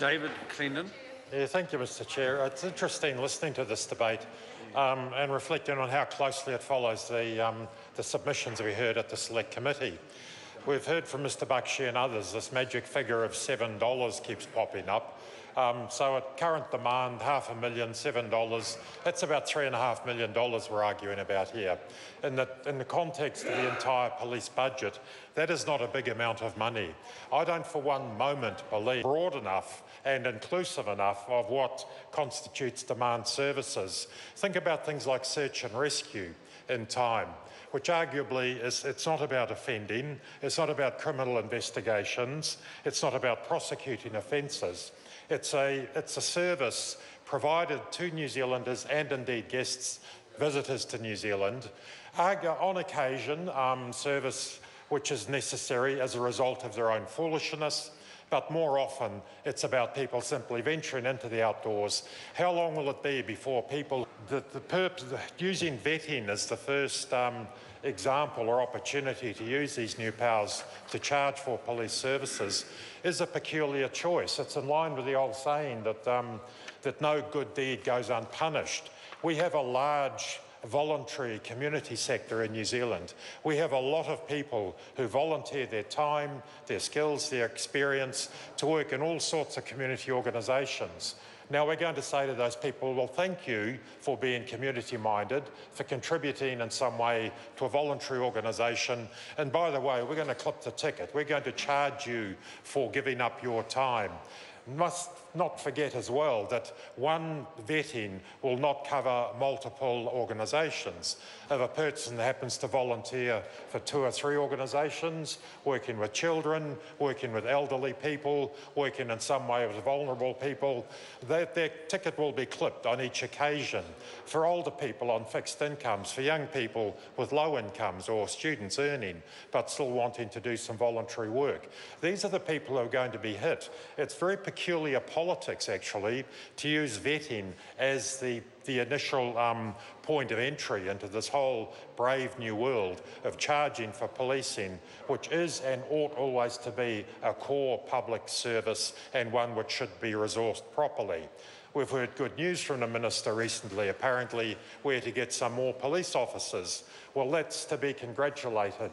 David Clendon. Yeah, thank you, Mr Chair. It's interesting listening to this debate and reflecting on how closely it follows the submissions we heard at the Select Committee. We've heard from Mr Bakshi and others this magic figure of $7 keeps popping up. So at current demand, $500,000, $7, that's about $3.5 million we're arguing about here. In the context of the entire police budget, that is not a big amount of money. I don't for one moment believe broad enough and inclusive enough of what constitutes demand services. Think about things like search and rescue in time, which arguably it's not about offending, it's not about criminal investigations, it's not about prosecuting offences. It's a service provided to New Zealanders and indeed guests, visitors to New Zealand, on occasion service which is necessary as a result of their own foolishness, but more often it's about people simply venturing into the outdoors. How long will it be before people, using vetting as the first example or opportunity to use these new powers to charge for police services is a peculiar choice. It's in line with the old saying that no good deed goes unpunished. We have a large voluntary community sector in New Zealand. We have a lot of people who volunteer their time, their skills, their experience to work in all sorts of community organisations. Now we're going to say to those people, well, thank you for being community-minded, for contributing in some way to a voluntary organisation, and by the way, we're going to clip the ticket. We're going to charge you for giving up your time. Must not forget as well that one vetting will not cover multiple organisations. If a person happens to volunteer for 2 or 3 organisations, working with children, working with elderly people, working in some way with vulnerable people, their ticket will be clipped on each occasion. For older people on fixed incomes, for young people with low incomes or students earning but still wanting to do some voluntary work. These are the people who are going to be hit. It's very peculiar politics, actually, to use vetting as the initial point of entry into this whole brave new world of charging for policing, which is and ought always to be a core public service and one which should be resourced properly. We've heard good news from the Minister recently. Apparently, we're to get some more police officers. Well, that's to be congratulated.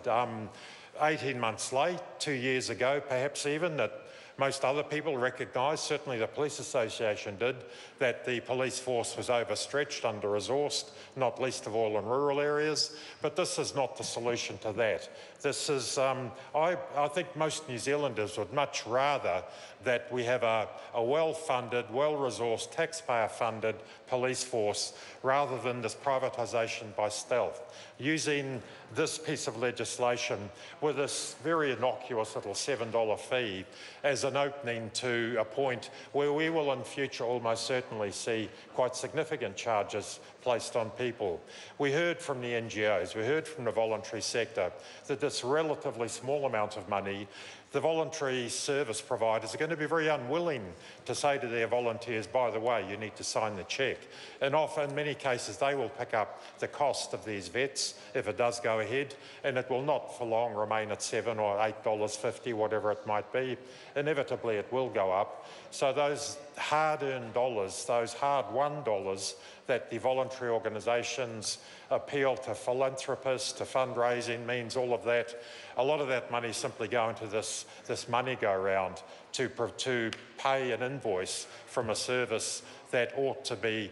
18 months late, 2 years ago, perhaps even, that most other people recognised, certainly the Police Association did, that the police force was overstretched, under-resourced, not least of all in rural areas. But this is not the solution to that. This is, I think most New Zealanders would much rather that we have a well-funded, well-resourced, taxpayer-funded police force rather than this privatisation by stealth. Using this piece of legislation with this very innocuous little $7 fee as an opening to a point where we will in future almost certainly see quite significant charges placed on people. We heard from the NGOs, we heard from the voluntary sector that this relatively small amount of money, the voluntary service providers are going to be very unwilling to say to their volunteers, by the way, you need to sign the cheque. And often, in many cases, they will pick up the cost of these vets if it does go ahead, and it will not for long remain at $7 or $8.50, whatever it might be. Inevitably, it will go up. So those hard-earned dollars, those hard-won dollars that the voluntary organisations appeal to philanthropists, to fundraising means, all of that, a lot of that money simply go into this money go-round to pay an invoice from a service that ought to be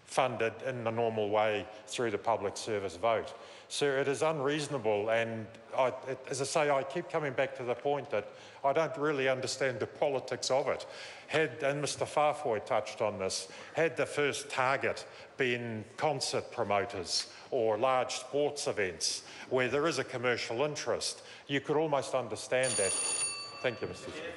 funded in the normal way through the public service vote. So it is unreasonable, and as I say, I keep coming back to the point that I don't really understand the politics of it. And Mr Farfoy touched on this, had the first target been concert promoters or large sports events where there is a commercial interest, you could almost understand that. Thank you, Mr Chair.